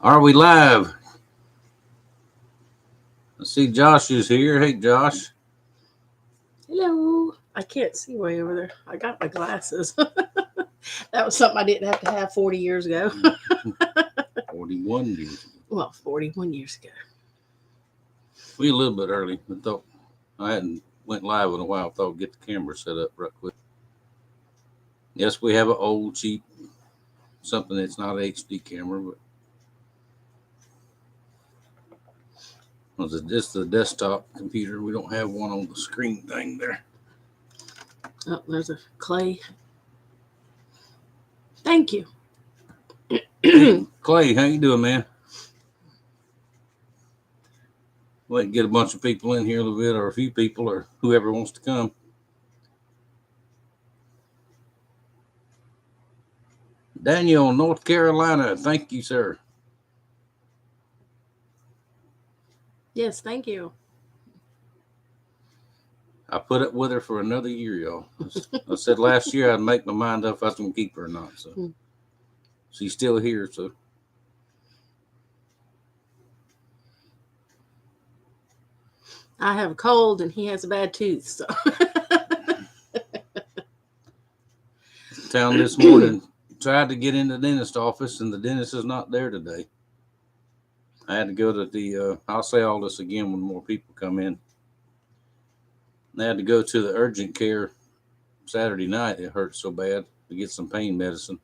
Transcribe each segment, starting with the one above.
Are we live? I see Josh is here. Hey, Josh. Hello. I can't see way over there. I got my glasses. That was something I didn't have to have 40 years ago. 41 years ago. Well, 41 years ago. We a little bit early. I thought I hadn't went live in a while. I thought I'd get the camera set up right quick. Yes, we have an old, cheap, something that's not an HD camera, but it's the desktop computer. We don't have one on the screen thing there. Oh, there's a Clay. Thank you. Clay, how you doing, man? Wait, get a bunch of people in here a little bit, or a few people, or whoever wants to come. Daniel, North Carolina. Thank you, sir. Yes, thank you. I put up with her for another year, y'all. I said last year I'd make my mind up if I was going to keep her or not. So she's still here. So I have a cold and he has a bad tooth. So town this morning, tried to get in the dentist office, and the dentist is not there today. I had to go to the. I'll say all this again when more people come in. I had to go to the urgent care Saturday night. It hurt so bad to get some pain medicine.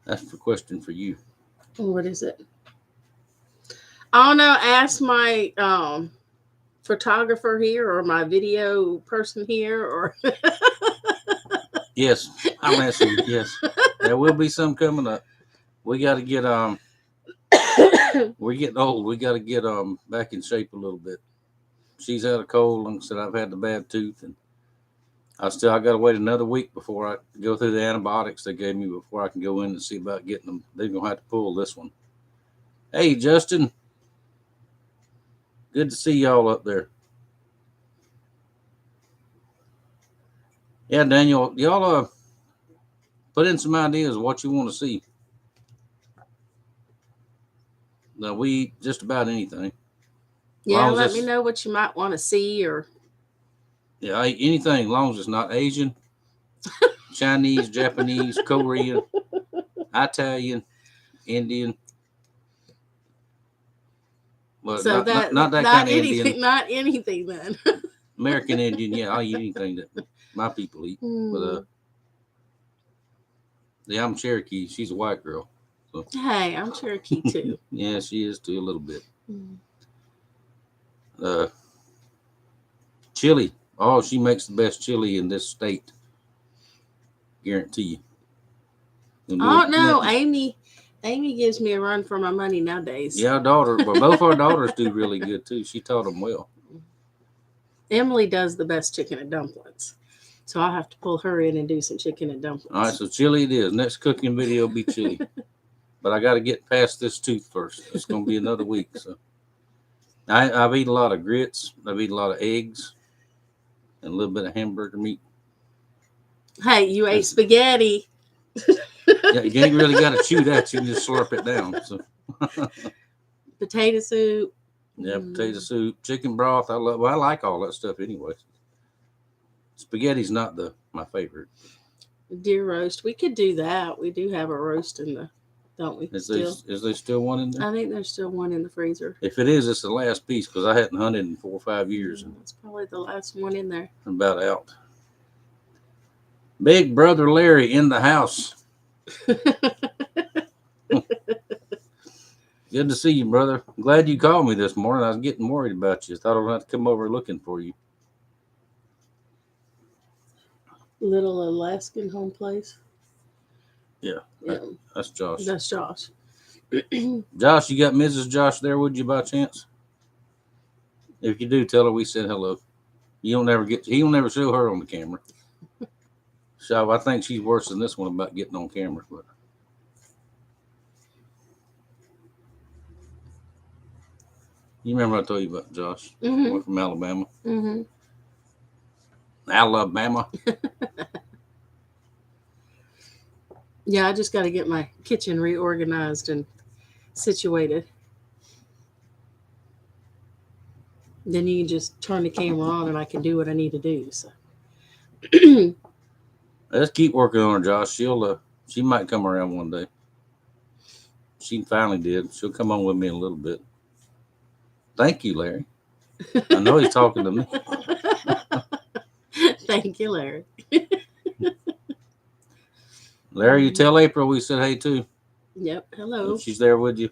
That's the question for you. what is it? I don't know. Ask my photographer here or my video person here or. Yes, I'm asking. Yes, there will be some coming up. We got to get we're getting old. We got to get back in shape a little bit. She's had a cold, and said I've had the bad tooth, and I got to wait another week before I go through the antibiotics they gave me before I can go in and see about getting them. They're gonna have to pull this one. Hey, Justin, good to see y'all up there. Yeah, Daniel, y'all put in some ideas of what you want to see. Now, we eat just about anything. Yeah, let me know what you might want to see or. Yeah, I eat anything as long as it's not Asian, Chinese, Japanese, Korean, Italian, Indian. Well, So not that kind of anything, Indian. Not anything then. American Indian, yeah, I eat anything that my people eat. But yeah, I'm Cherokee. She's a white girl. So. Hey, I'm Cherokee too. Yeah, she is too, a little bit. Chili. Oh, she makes the best chili in this state. Guarantee you. Oh no, Amy gives me a run for my money nowadays. Yeah, both our daughters do really good too. She taught them well. Emily does the best chicken and dumplings. So I'll have to pull her in and do some chicken and dumplings. All right, so chili it is. Next cooking video will be chili. But I got to get past this tooth first. It's going to be another week. So I've eaten a lot of grits. I've eaten a lot of eggs and a little bit of hamburger meat. Hey, you ate spaghetti. Yeah, you ain't really got to chew that. You can just slurp it down. So. Potato soup. Yeah, potato soup, chicken broth. I like all that stuff anyway. Spaghetti's not my favorite. Deer roast. We could do that. We do have a roast in the, don't we? Is there still one in there? I think there's still one in the freezer. If it is, it's the last piece because I hadn't hunted in 4 or 5 years. It's probably the last one in there. I'm about out. Big brother Larry in the house. Good to see you, brother. I'm glad you called me this morning. I was getting worried about you. Thought I would have to come over looking for you. Little Alaskan home place. Yeah. That's Josh. That's Josh. Josh, you got Mrs. Josh there, would you, by chance? If you do, tell her we said hello. He'll never show her on the camera. So I think she's worse than this one about getting on camera. But you remember I told you about Josh? We're from Alabama. Mm-hmm. Alabama. Yeah, I just got to get my kitchen reorganized and situated. Then you can just turn the camera on and I can do what I need to do. So Let's keep working on her, Josh. She might come around one day. She finally did. She'll come on with me in a little bit. Thank you, Larry. I know he's talking to me. thank you, Larry. Larry, you tell April we said hey too. Yep. Hello. If she's there with you.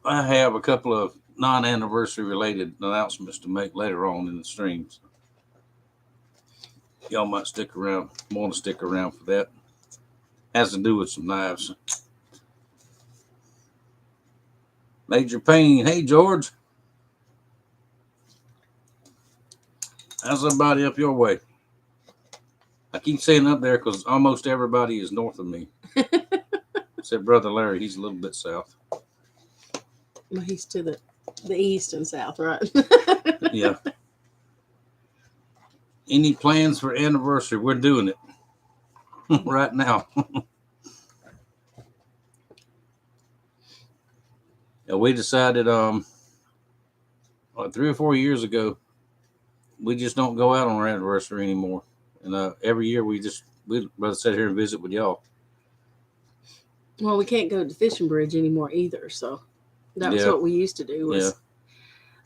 I have a couple of non-anniversary related announcements to make later on in the streams. Y'all might want to stick around for that. Has to do with some knives. Major Payne. Hey, George. How's everybody up your way? I keep saying up there because almost everybody is north of me. Except Brother Larry. He's a little bit south. Well, he's to the east and south, right? Yeah. Any plans for anniversary? We're doing it right now. Yeah, we decided 3 or 4 years ago we just don't go out on our anniversary anymore, and every year we'd rather sit here and visit with y'all. Well, we can't go to the fishing bridge anymore either, so that was what we used to do was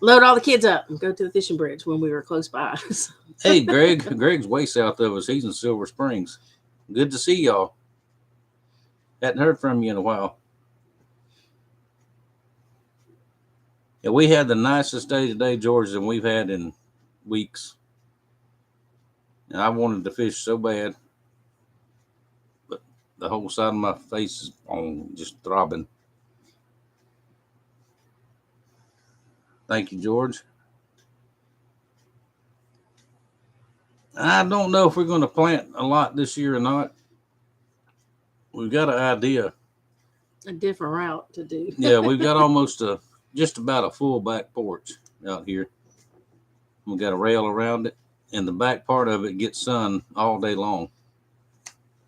load all the kids up and go to the fishing bridge when we were close by. Hey, Greg's way south of us. He's in Silver Springs. Good to see y'all. Hadn't heard from you in a while. Yeah, we had the nicest day today, George, than we've had in weeks. And I wanted to fish so bad, but the whole side of my face is on, just throbbing. Thank you, George. I don't know if we're going to plant a lot this year or not. We've got an idea. A different route to do. Yeah, we've got just about a full back porch out here. We've got a rail around it, and the back part of it gets sun all day long.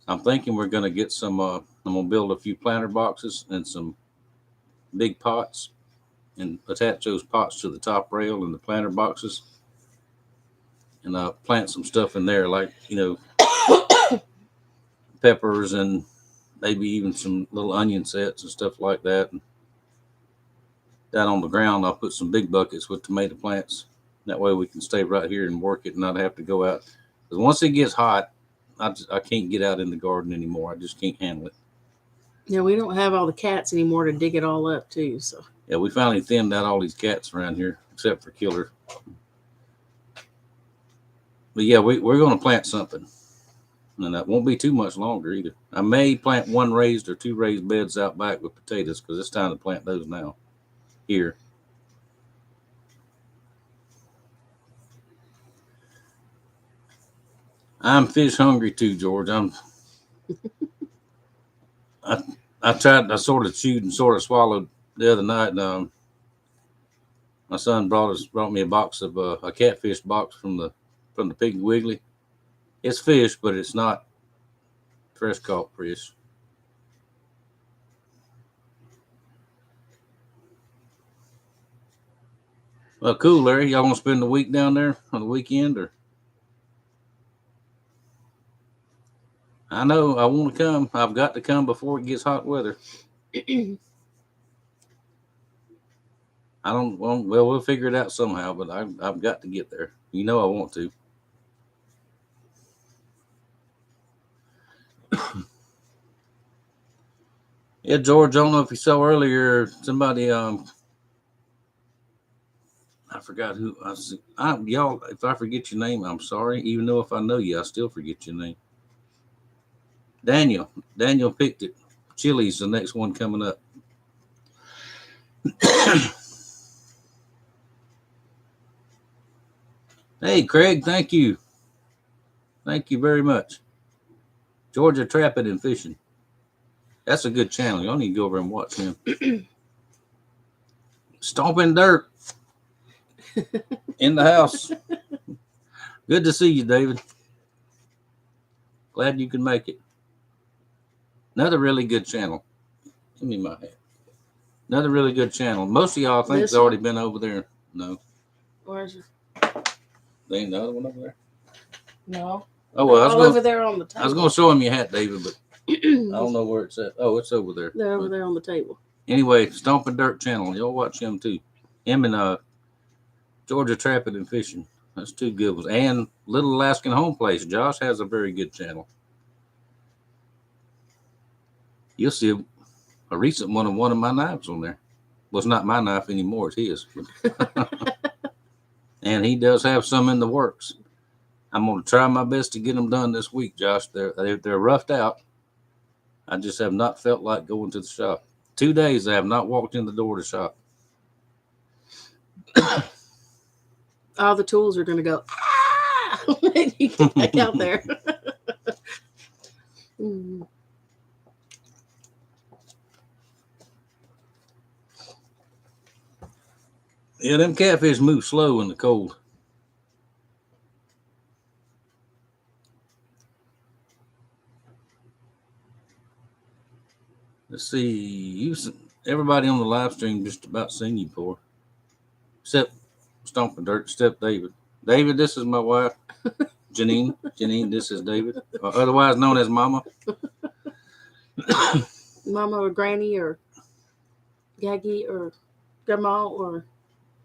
I'm thinking we're going to get some, I'm going to build a few planter boxes and some big pots and attach those pots to the top rail and the planter boxes. And plant some stuff in there, like, peppers and maybe even some little onion sets and stuff like that. And down on the ground, I'll put some big buckets with tomato plants. That way we can stay right here and work it and not have to go out. Because once it gets hot, I can't get out in the garden anymore. I just can't handle it. Yeah, we don't have all the cats anymore to dig it all up, too. So yeah, we finally thinned out all these cats around here, except for Killer. But yeah, we're going to plant something. And that won't be too much longer either. I may plant 1 raised or 2 raised beds out back with potatoes because it's time to plant those now. Here. I'm fish hungry too, George. I sort of chewed and sort of swallowed the other night. And, my son brought me a box of a catfish box from the Piggly Wiggly. It's fish, but it's not fresh caught fish. Well, cool, Larry. Y'all want to spend the week down there on the weekend, or? I know I want to come. I've got to come before it gets hot weather. Well, we'll figure it out somehow, but I've got to get there. I want to. Yeah, George, I don't know if you saw earlier, somebody, I forgot who, y'all, if I forget your name, I'm sorry. Even though if I know you, I still forget your name. Daniel picked it. Chili's the next one coming up. Hey, Craig, thank you. Thank you very much. Georgia Trapping and Fishing. That's a good channel. Y'all need to go over and watch him. Stomping dirt in the house. Good to see you, David. Glad you can make it. Another really good channel. Give me my hat. Another really good channel. Most of y'all think it's already been over there. No. Where's it? There ain't another one over there? No. Oh, well, over there on the table. I was going to show him your hat, David, but I don't know where it's at. Oh, it's over there. They're over there on the table. Anyway, Stomping Dirt channel. Y'all watch him too. Him and Georgia Trapping and Fishing. That's two good ones. And Little Alaskan Home Place. Josh has a very good channel. You'll see a recent one of my knives on there. Well, it's not my knife anymore. It's his. And he does have some in the works. I'm going to try my best to get them done this week, Josh. They're roughed out. I just have not felt like going to the shop. 2 days I have not walked in the door to shop. All the tools are going to go, when you get back out there. Yeah, them catfish move slow in the cold. Let's see. Everybody on the live stream just about seen you before. Except Stomping Dirt, except David. David, this is my wife. Janine. Janine, this is David. Otherwise known as Mama. Mama or Granny or Gaggy or Grandma or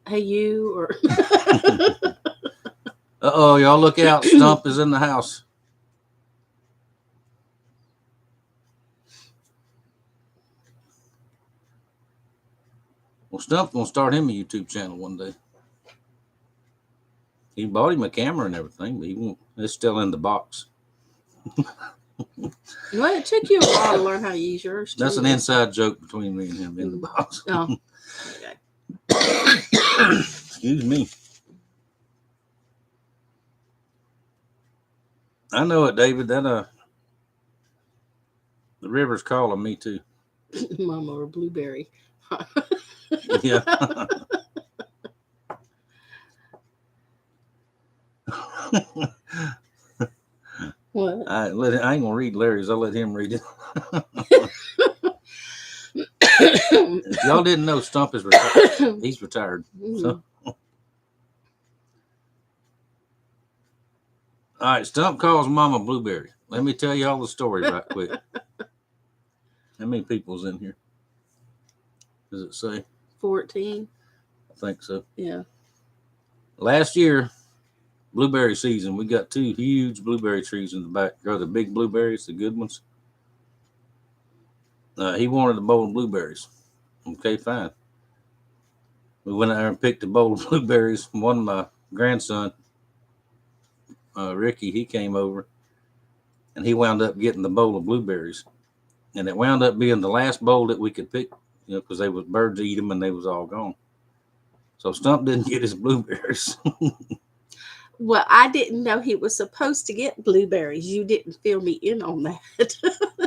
Hey You or Uh-oh, y'all look out. Stump is in the house. Well, Stump's going to start him a YouTube channel one day. He bought him a camera and everything, but he won't. It's still in the box. Well, it took you a while to learn how to use yours. That's an inside joke between me and him in the box. Oh, okay. Excuse me. I know it, David. That the river's calling me too. Mama or Blueberry. Yeah. What? I ain't gonna read Larry's. I'll let him read it. If y'all didn't know, Stump is retired. He's retired. So. All right, Stump calls Mama Blueberry. Let me tell you all the story right quick. How many people's in here? Does it say? 14. I think so. Yeah. Last year, blueberry season, we got 2 huge blueberry trees in the back. They're the big blueberries, the good ones. He wanted a bowl of blueberries. Okay, fine. We went out there and picked a bowl of blueberries. One of my grandson, Ricky, he came over and he wound up getting the bowl of blueberries. And it wound up being the last bowl that we could pick, because they was birds eat them and they was all gone. So Stump didn't get his blueberries. Well, I didn't know he was supposed to get blueberries. You didn't fill me in on that.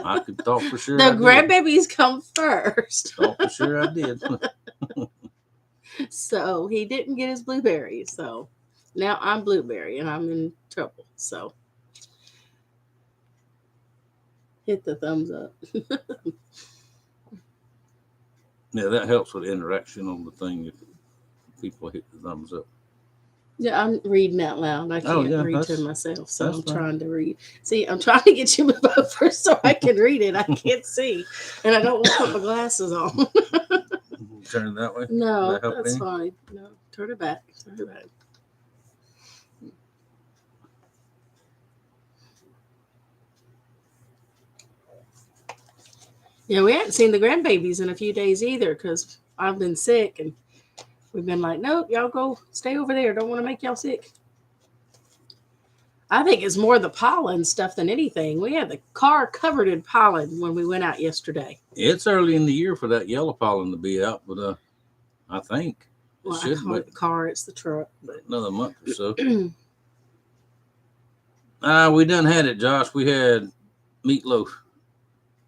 I could thought for sure. The grandbabies come first. Thought for sure I did. So he didn't get his blueberries. So now I'm Blueberry and I'm in trouble. So hit the thumbs up. Yeah, that helps with interaction on the thing if people hit the thumbs up. Yeah, I'm reading out loud. I can't read to myself, so I'm trying to read. See, I'm trying to get you to move over so I can read it. I can't see, and I don't want to put my glasses on. Turn it that way? No, that's fine. No, turn it back. Turn it back. Yeah, we haven't seen the grandbabies in a few days either because I've been sick and we've been like, nope, y'all go stay over there. Don't want to make y'all sick. I think it's more the pollen stuff than anything. We had the car covered in pollen when we went out yesterday. It's early in the year for that yellow pollen to be out, but I think it should be. The car, it's the truck. But another month or so. We done had it, Josh. We had meatloaf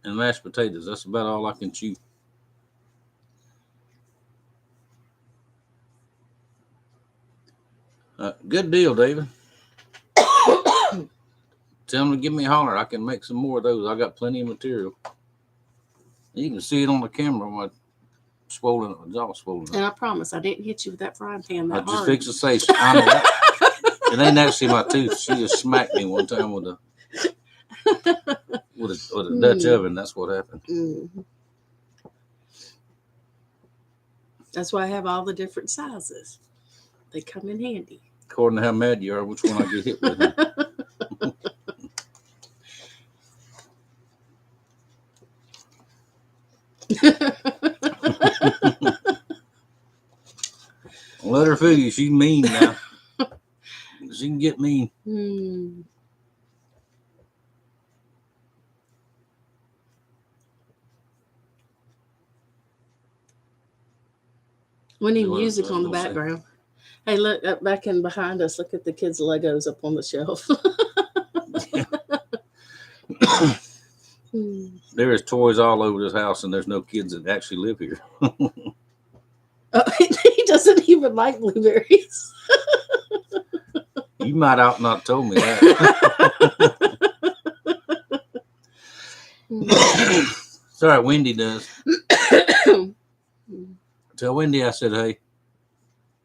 and mashed potatoes. That's about all I can chew. Good deal, David. Tell them to give me a holler. I can make some more of those. I got plenty of material. You can see it on the camera. My jaw swollen. And I promise, I didn't hit you with that frying pan that I just hard. fix to say, I know that. It ain't actually my tooth. She just smacked me one time with a Dutch oven. That's what happened. Mm. That's why I have all the different sizes. They come in handy. According to how mad you are, which one I get hit with. Let her fool you. She's mean now. She can get mean. We need music on the background. Hey, look up back in behind us. Look at the kids' Legos up on the shelf. There is toys all over this house, and there's no kids that actually live here. He doesn't even like blueberries. You might out not told me that. Sorry, Wendy does. Tell Wendy I said, hey,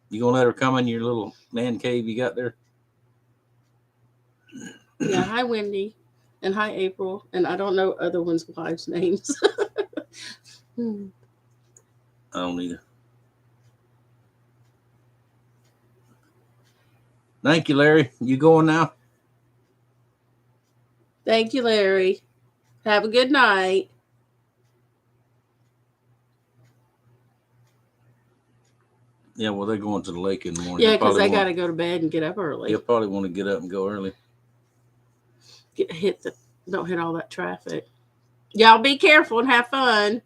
you gonna let her come in your little man cave you got there? Yeah, hi Wendy. And hi April. And I don't know other ones' wives' names. I don't either. Thank you, Larry. You going now? Thank you, Larry. Have a good night. Yeah, well, they're going to the lake in the morning. Yeah, because they got to go to bed and get up early. You'll probably want to get up and go early. Don't hit all that traffic. Y'all be careful and have fun.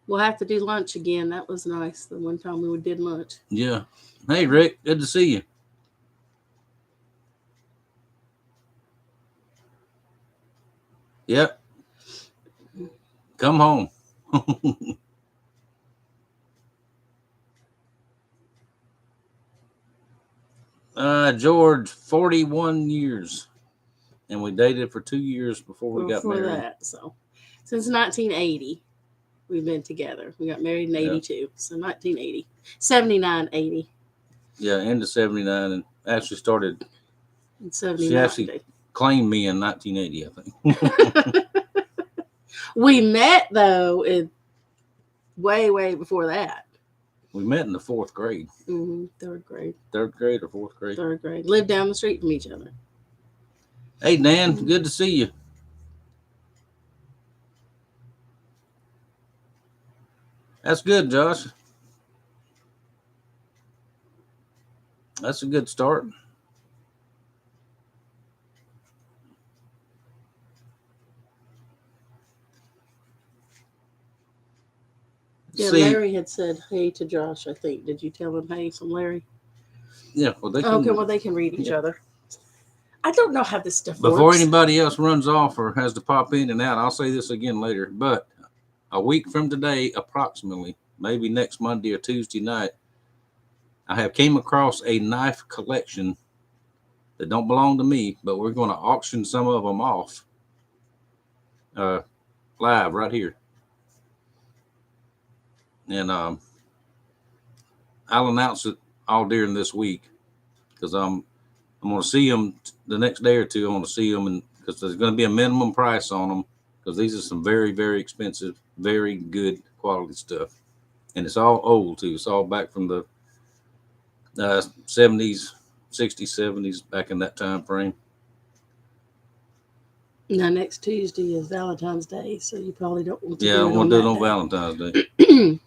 We'll have to do lunch again. That was nice. The one time we did lunch. Yeah. Hey, Rick. Good to see you. Yep. Come home. George, 41 years. And we dated for 2 years before we got married. That, so since 1980, we've been together. We got married in 82. So 1980. 79, 80. Yeah, end of 79 and actually started in 79. She actually claimed me in 1980, I think. We met though way before that. We met in the 4th grade. Mm-hmm. 3rd grade. 3rd grade or 4th grade? 3rd grade. Lived down the street from each other. Hey, Dan, good to see you. That's good, Josh. That's a good start. Yeah, Larry had said hey to Josh, I think. Did you tell him hey from Larry? Yeah, well, they can. Okay, well, they can read each other. I don't know how this stuff Before works. anybody else runs off or has to pop in and out, I'll say this again later, but a week from today, approximately, maybe next Monday or Tuesday night, I have came across a knife collection that don't belong to me, but we're going to auction some of them off live right here. And I'll announce it all during this week because I'm going to see them the next day or two. I want to see them, and because there's going to be a minimum price on them because these are some very, very expensive, very good quality stuff. And it's all old too. It's all back from the 70s, 60s, 70s, back in that time frame. Now, next Tuesday is Valentine's Day, so you probably don't want to do it. Yeah, I want to do it on Valentine's Day.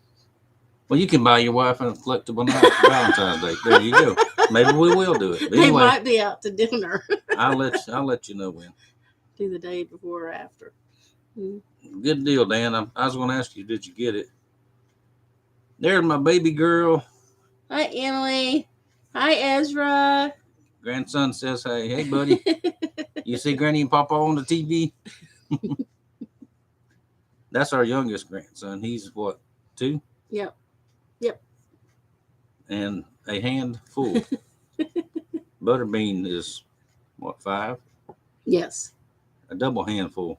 Well, you can buy your wife a collectible knife for Valentine's Day. There you go. Maybe we will do it. But they anyway, might be out to dinner. I'll let you know when. Do the day before or after. Good deal, Dan. I was going to ask you, did you get it? There's my baby girl. Hi, Emily. Hi, Ezra. Grandson says, hey, buddy. You see Granny and Papa on the TV? That's our youngest grandson. He's what, 2? Yep. And a handful. Butterbean is what, 5? Yes. A double handful.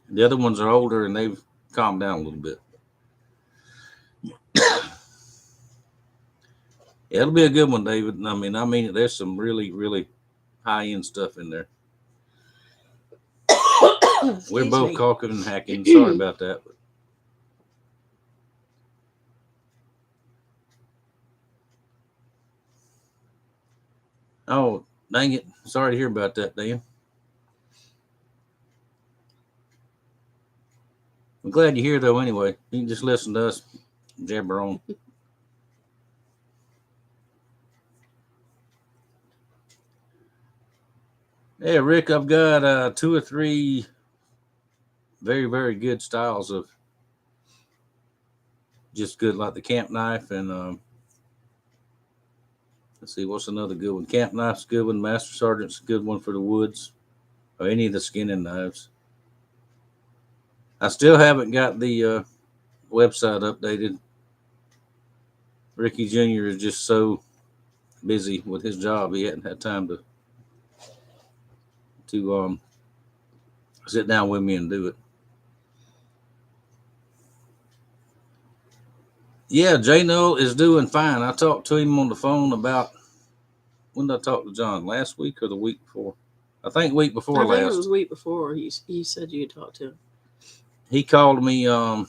The other ones are older and they've calmed down a little bit. It'll be a good one, David. I mean, there's some really, really high-end stuff in there. We're both caulking and hacking. Sorry about that. Oh, dang it. Sorry to hear about that, Dan. I'm glad you're here, though, anyway. You can just listen to us jabber on. Yeah, Rick, I've got 2 or 3 very, very good styles of just good, like the camp knife. And let's see, what's another good one? Camp knife's a good one. Master Sergeant's a good one for the woods, or any of the skinning knives. I still haven't got the website updated. Ricky Jr. is just so busy with his job, he hadn't had time to sit down with me and do it. Yeah, J Null is doing fine. I talked to him on the phone about, when did I talk to John? Last week or the week before? I think week before last. I think it was week before. You said you talked to him. He called me one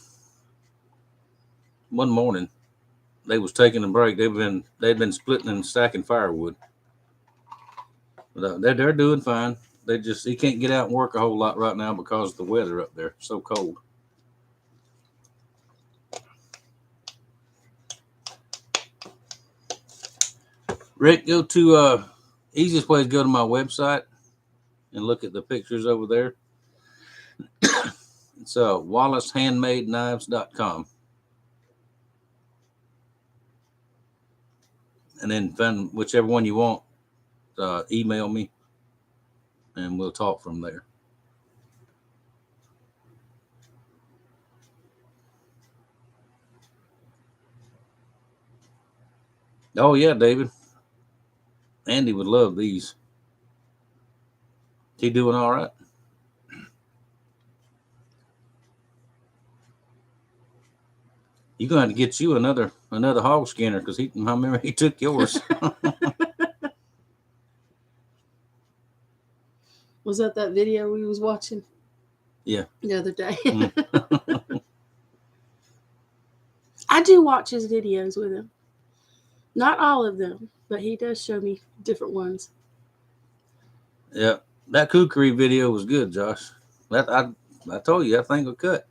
morning. They was taking a break. They'd been splitting and stacking firewood. But they're doing fine. He can't get out and work a whole lot right now because of the weather up there. So cold. Rick, go to easiest way is go to my website and look at the pictures over there. It's WallaceHandmadeKnives.com. And then find whichever one you want, email me, and we'll talk from there. Oh, yeah, David. Andy would love these. He doing all right? You're going to have to get you another hog skinner, because I remember he took yours. Was that video we was watching? Yeah. The other day. I do watch his videos with him. Not all of them, but he does show me different ones. Yeah. That kukri video was good, Josh. I told you, that thing will cut.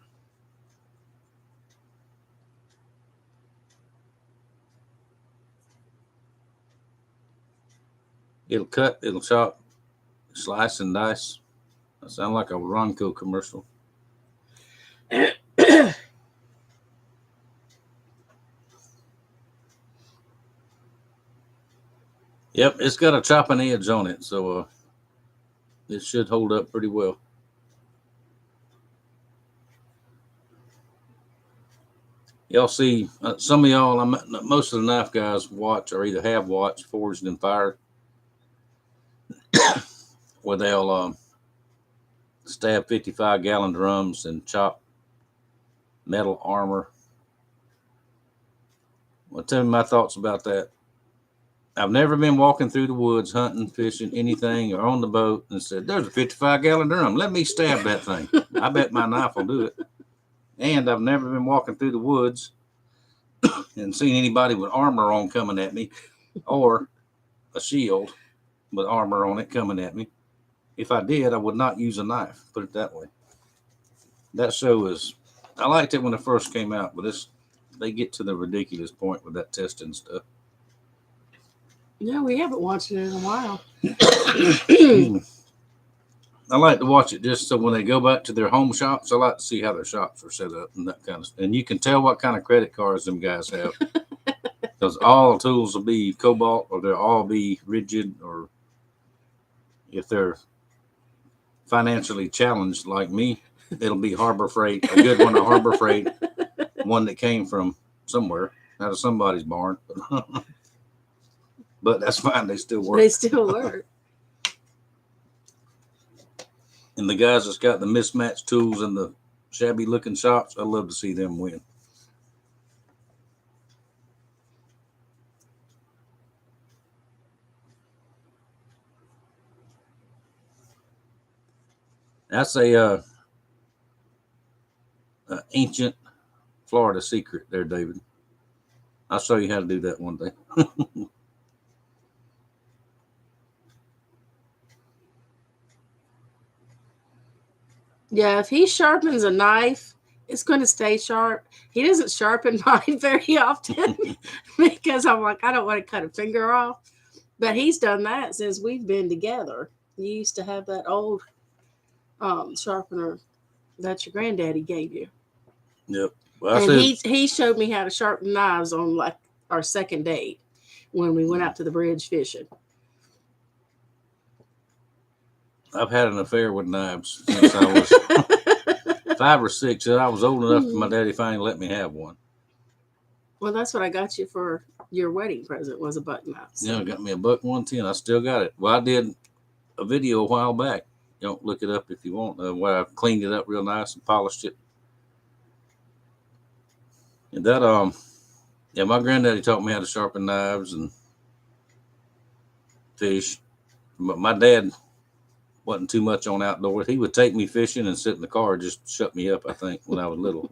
It'll cut, it'll chop, slice and dice. That sounds like a Ronco commercial. Yep, it's got a chopping edge on it, so it should hold up pretty well. Y'all see, some of y'all, most of the knife guys watch or either have watched Forged and Fired, where they'll stab 55-gallon drums and chop metal armor. Well, tell me my thoughts about that. I've never been walking through the woods, hunting, fishing, anything, or on the boat and said, there's a 55-gallon drum. Let me stab that thing. I bet my knife will do it. And I've never been walking through the woods and seen anybody with armor on coming at me, or a shield with armor on it coming at me. If I did, I would not use a knife, put it that way. That show I liked it when it first came out, but they get to the ridiculous point with that testing stuff. Yeah, we haven't watched it in a while. I like to watch it just so when they go back to their home shops, I like to see how their shops are set up and that kind of stuff. And you can tell what kind of credit cards them guys have. Because all tools will be Cobalt, or they'll all be rigid, or if they're financially challenged like me, it'll be Harbor Freight, a good one, a Harbor Freight, one that came from somewhere, out of somebody's barn. But that's fine. They still work. They still work. And the guys that's got the mismatched tools and the shabby looking shops, I love to see them win. That's a ancient Florida secret there, David. I'll show you how to do that one day. Yeah, if he sharpens a knife, it's going to stay sharp. He doesn't sharpen mine very often because I'm like, I don't want to cut a finger off. But he's done that since we've been together. You used to have that old sharpener that your granddaddy gave you. Yep. Well, and he showed me how to sharpen knives on like our second date when we went out to the bridge fishing. I've had an affair with knives since I was 5 or 6. I was old enough for my daddy finally let me have one. Well, that's what I got you for your wedding present, was a buck knife. So. Yeah, I got me a buck 110. I still got it. Well, I did a video a while back. Don't look it up if you want. Where I cleaned it up real nice and polished it. And that yeah, my granddaddy taught me how to sharpen knives and fish. But my dad wasn't too much on outdoors. He would take me fishing and sit in the car, just shut me up, I think, when I was little.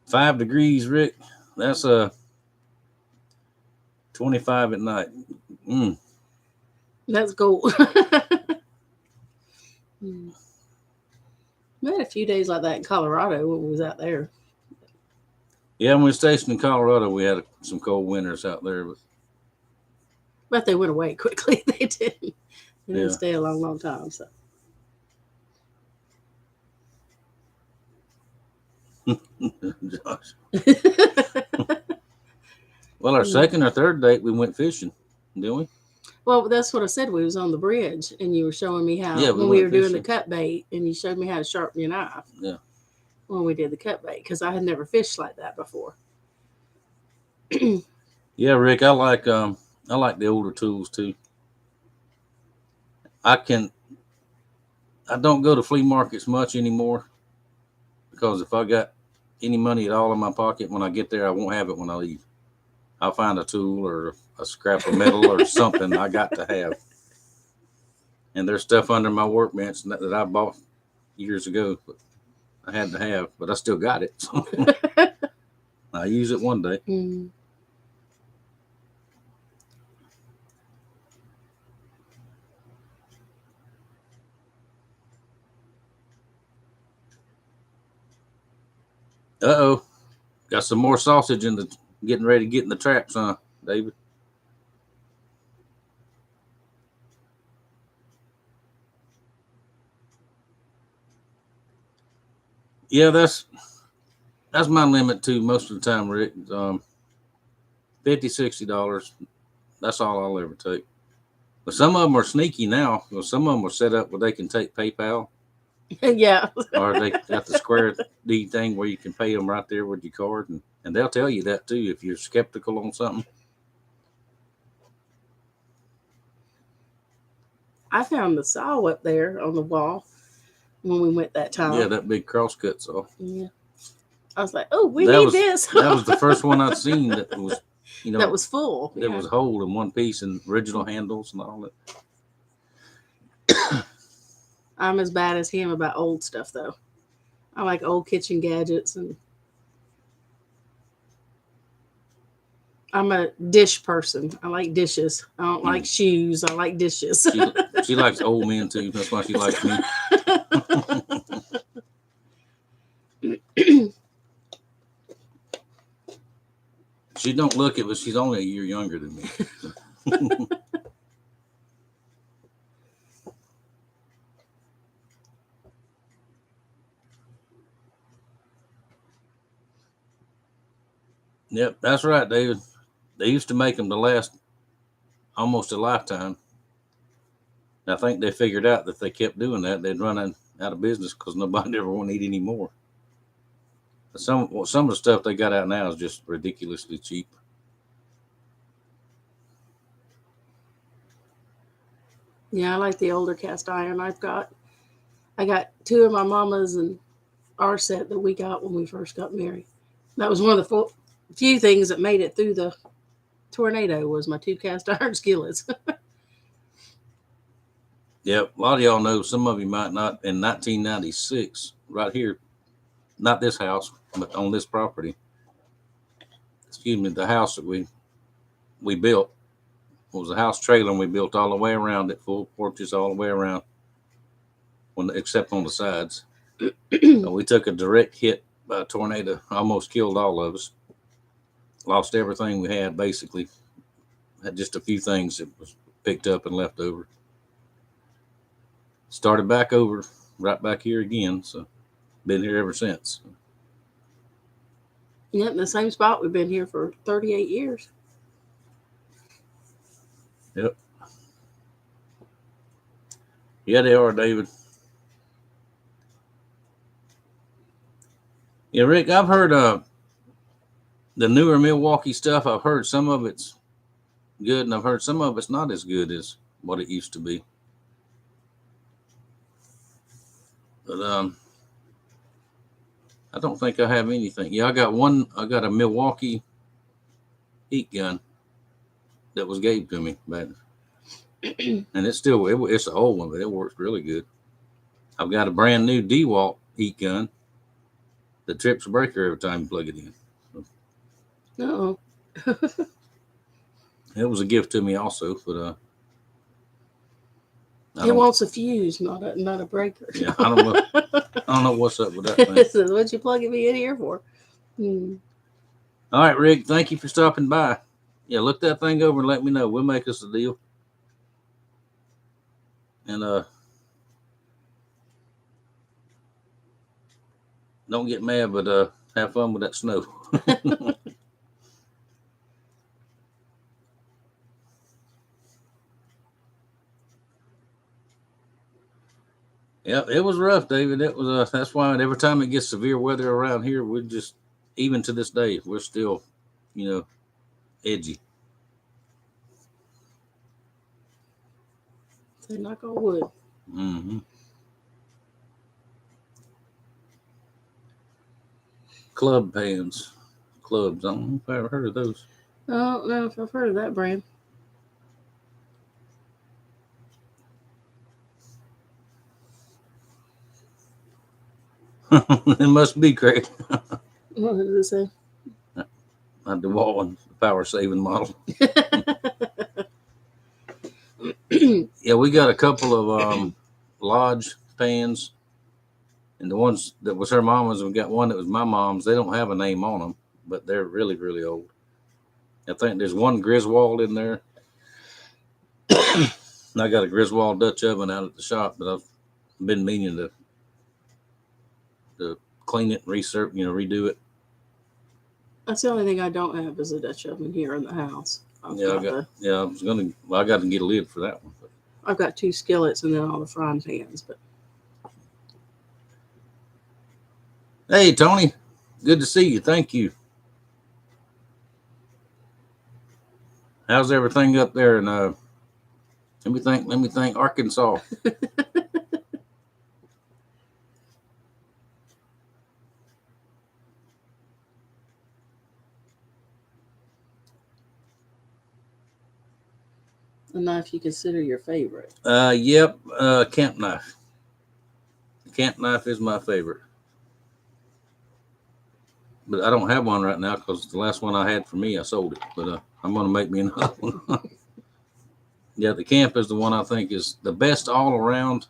5 degrees, Rick. That's 25 at night. That's cold. We had a few days like that in Colorado when we was out there. Yeah, when we were stationed in Colorado, we had some cold winters out there. But they went away quickly. They didn't stay a long time. So. Josh. Well, our second or third date, we went fishing, didn't we? Well, that's what I said. We was on the bridge, and you were showing me how when we were doing the cut bait, and you showed me how to sharpen your knife. Yeah. When we did the cut bait, because I had never fished like that before. Yeah, Rick, I like the older tools too. I don't go to flea markets much anymore because if I got any money at all in my pocket when I get there, I won't have it when I leave. I'll find a tool or a scrap of metal or something I got to have. And there's stuff under my workbench that I bought years ago, but I had to have, but I still got it. So I'll use it one day. Mm. Uh-oh. Got some more sausage in the getting ready to get in the traps, huh, David? Yeah, that's my limit too most of the time, Rick. $50, $60. That's all I'll ever take. But some of them are sneaky now. Well, some of them are set up where they can take PayPal. Yeah. Or they got the Square D thing where you can pay them right there with your card. And they'll tell you that too if you're skeptical on something. I found the saw up there on the wall when we went that time. Yeah, that big crosscut saw. Yeah. I was like, oh, we need this. That was the first one I'd seen that was, that was full. That was whole in one piece and original handles and all that. I'm as bad as him about old stuff, though. I like old kitchen gadgets, and I'm a dish person. I like dishes. I don't like shoes. I like dishes. She likes old men, too. That's why she likes me. She don't look it, but she's only a year younger than me. Yep, that's right, David. They used to make them to last almost a lifetime. I think they figured out that if they kept doing that, they'd run out of business because nobody ever want to eat any more. Some of the stuff they got out now is just ridiculously cheap. Yeah, I like the older cast iron. I got two of my mama's and our set that we got when we first got married. That was one of the few things that made it through the tornado was my two cast iron skillets. Yep, a lot of y'all know. Some of you might not. In 1996, right here, not this house, but on this property. Excuse me, the house that we built was a house trailer, and we built all the way around it, full porches all the way around, except on the sides. We took a direct hit by a tornado, almost killed all of us. Lost everything we had, basically. Had just a few things that was picked up and left over. Started back over, right back here again. So, been here ever since. Yep, in the same spot. We've been here for 38 years. Yep. Yeah, they are, David. Yeah, Rick, I've heard the newer Milwaukee stuff. I've heard some of it's good, and I've heard some of it's not as good as what it used to be. But I don't think I have anything. Yeah, I got a Milwaukee heat gun that was gave to me, but and it's an old one, but it works really good. I've got a brand new DeWalt heat gun that trips a breaker every time you plug it in. Uh-oh. It was a gift to me also, but It wants a fuse, not a breaker. Yeah, I don't know what's up with that thing. So what'd you plug me in here for? All right, Rick, thank you for stopping by. Yeah, look that thing over and let me know. We'll make us a deal. And don't get mad, but have fun with that snow. Yeah, it was rough, David. It was. That's why every time it gets severe weather around here, we're just, even to this day, we're still, edgy. Say knock on wood. Mm-hmm. Clubs. I don't know if I ever heard of those. I don't know if I've heard of that brand. It must be, Craig. What does it say? The DeWalt one, the power saving model. Yeah, we got a couple of Lodge pans, and the ones that was her mama's, we got one that was my mom's. They don't have a name on them, but they're really, really old. I think there's one Griswold in there. I got a Griswold Dutch oven out at the shop, but I've been meaning to clean it, redo it. That's the only thing I don't have is a Dutch oven here in the house. I got to get a lid for that one. I've got two skillets and then all the frying pans. But hey, Tony, good to see you. Thank you. How's everything up there? And let me think, Arkansas. a knife you consider your favorite? Yep, camp knife. Camp knife is my favorite. But I don't have one right now because the last one I had for me, I sold it. But I'm going to make me another one. Yeah, the camp is the one I think is the best all around.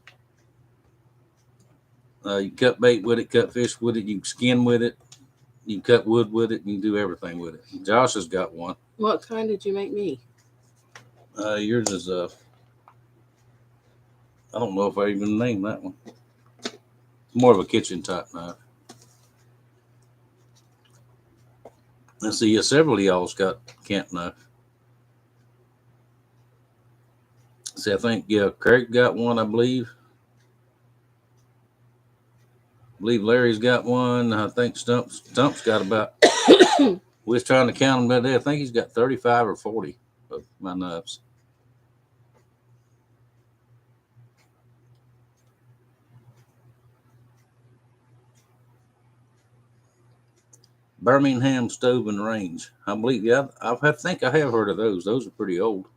You can cut bait with it, cut fish with it, you can skin with it, you can cut wood with it, you can do everything with it. Josh has got one. What kind did you make me? Yours is I don't know if I even named that one. More of a kitchen type knife. Let's see, several of y'all's got camp knife. See, I think Craig got one. I believe Larry's got one. I think Stump's got about. We was trying to count them the other day. I think he's got 35 or 40 of my knives. Birmingham Stove and Range. I believe, yeah, I think I have heard of those. Those are pretty old.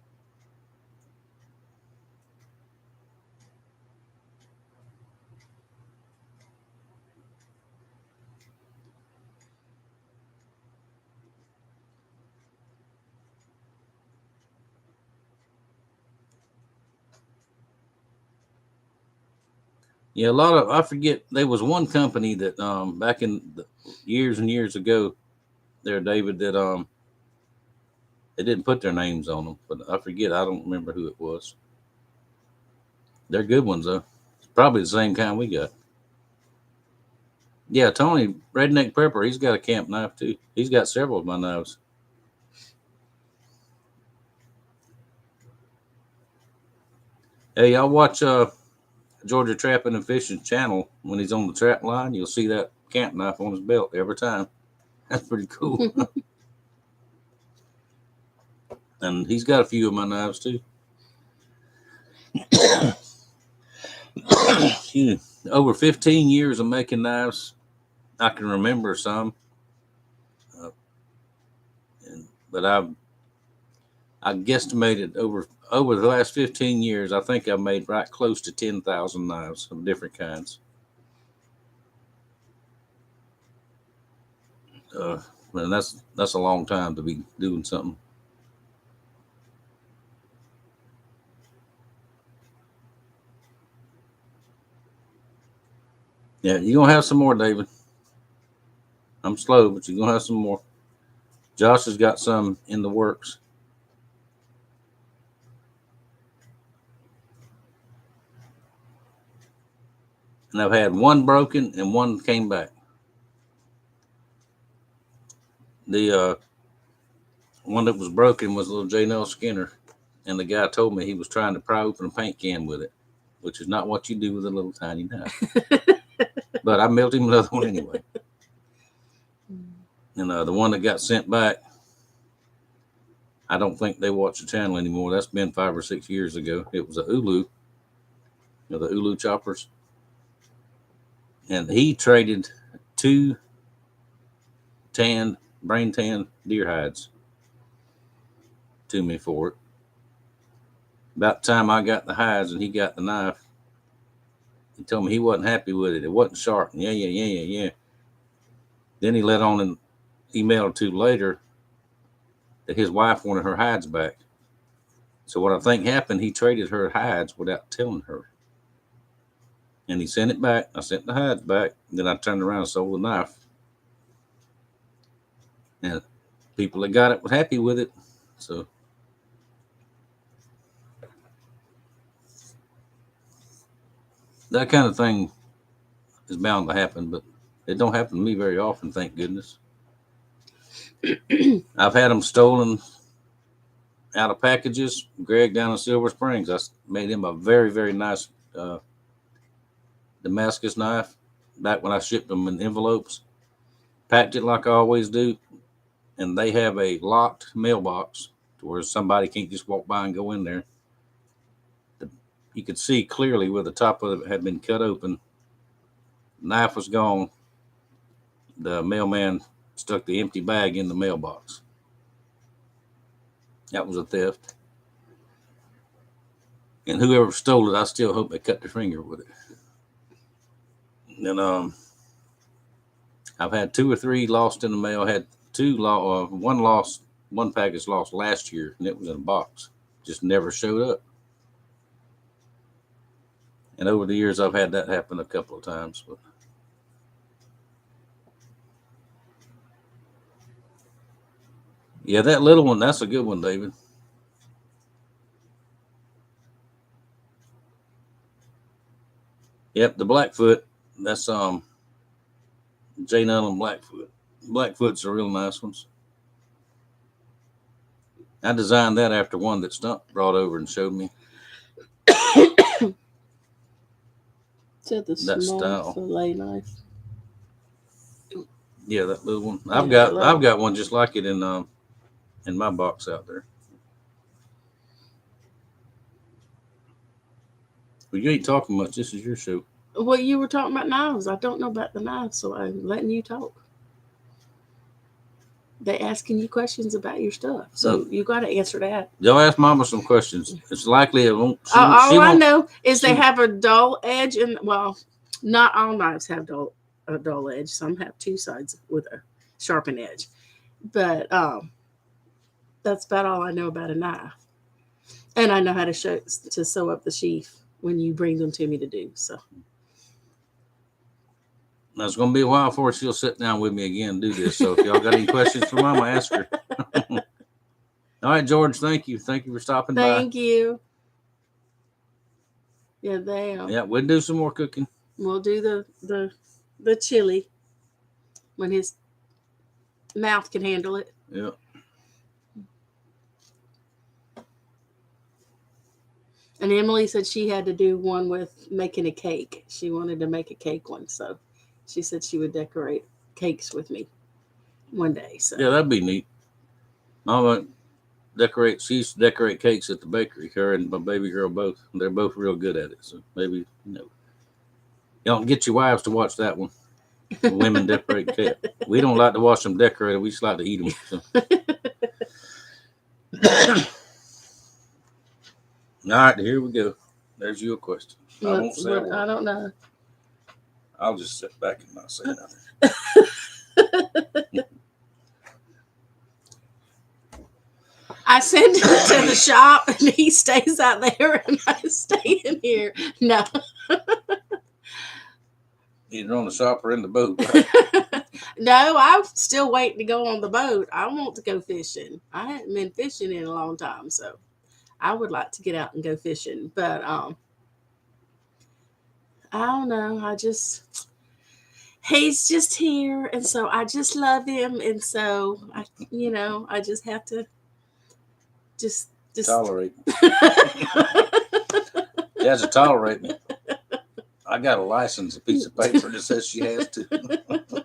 Yeah, a lot of, I forget, there was one company that back in the years and years ago there, David, that they didn't put their names on them, but I forget, I don't remember who it was. They're good ones though. It's probably the same kind we got. Yeah, Tony Redneck Prepper, he's got a camp knife too. He's got several of my knives. Hey, y'all watch Georgia Trapping and Fishing channel. When he's on the trap line, you'll see that camp knife on his belt every time. That's pretty cool. And he's got a few of my knives too. Over 15 years of making knives, I can remember some. But I guesstimated over the last 15 years, I think I've made right close to 10,000 knives of different kinds. And that's a long time to be doing something. Yeah, you're gonna have some more, David. I'm slow, but you're gonna have some more. Josh has got some in the works. And I've had one broken and one came back. The one that was broken was little J. Nell Skinner, and the guy told me he was trying to pry open a paint can with it, which is not what you do with a little tiny knife. But I melted him another one anyway. And the one that got sent back, I don't think they watch the channel anymore. That's been 5 or 6 years ago. It was a Ulu, the Ulu choppers. And he traded 2 brain tan deer hides to me for it. About the time I got the hides and he got the knife, he told me he wasn't happy with it. It wasn't sharp. Yeah. Then he let on an email or two later that his wife wanted her hides back. So what I think happened, he traded her hides without telling her. And he sent it back. I sent the hides back. Then I turned around and sold the knife. And people that got it were happy with it. So that kind of thing is bound to happen, but it don't happen to me very often, thank goodness. I've had them stolen out of packages. Greg down in Silver Springs, I made him a very, very nice Damascus knife back when I shipped them in envelopes. Packed it like I always do, and they have a locked mailbox to where somebody can't just walk by and go in there. You could see clearly where the top of it had been cut open. The knife was gone. The mailman stuck the empty bag in the mailbox. That was a theft. And whoever stole it, I still hope they cut their finger with it. And I've had 2 or 3 lost in the mail. I had one lost, one package lost last year, and it was in a box. Just never showed up. And over the years, I've had that happen a couple of times. But yeah, that little one, that's a good one, David. Yep, the Blackfoot, that's J. Null and Blackfoot. Blackfoot's are real nice ones. I designed that after one that Stump brought over and showed me. Said the That small style. fillet knife. Yeah, that little one. Yeah, I've got one just like it in my box out there. But you ain't talking much. This is your show. Well, you were talking about knives. I don't know about the knives, so I'm letting you talk. They asking you questions about your stuff, so you got to answer that. Y'all ask Mama some questions. It's likely it won't. All I know is she- they have a dull edge, and well, not all knives have a dull edge. Some have two sides with a sharpened edge, but that's about all I know about a knife. And I know how to sew up the sheath when you bring them to me to do so. Now, it's going to be a while before she'll sit down with me again and do this. So if y'all got any questions for Mama, ask her. All right, George, thank you. Thank you for stopping by. Thank you. Yeah, Yeah, we'll do some more cooking. We'll do the chili when his mouth can handle it. Yeah. And Emily said she had to do one with making a cake. She wanted to make a cake one, so she said she would decorate cakes with me one day. So yeah, that'd be neat. Mama she used to decorate cakes at the bakery. Her and my baby girl both. They're both real good at it. So maybe y'all get your wives to watch that one. Women decorate cake. We don't like to watch them decorate. We just like to eat them. So. All right, here we go. There's your question. I won't say a word. I don't know. I'll just sit back and not say nothing. I send him to the shop and he stays out there and I stay in here. No. Either on the shop or in the boat. No, I'm still waiting to go on the boat. I want to go fishing. I haven't been fishing in a long time, so I would like to get out and go fishing. But I don't know. He's just here, and so I just love him, and so I just have to just tolerate. She has to tolerate me. I got a license, a piece of paper that says she has to.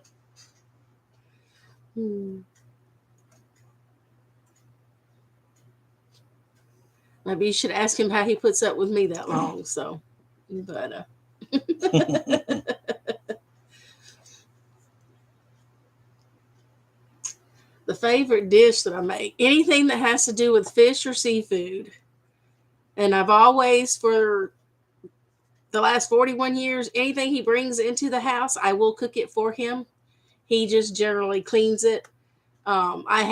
Maybe you should ask him how he puts up with me that long. So, but the favorite dish that I make, anything that has to do with fish or seafood, and I've always, for the last 41 years, anything he brings into the house, I will cook it for him. He just generally cleans it. I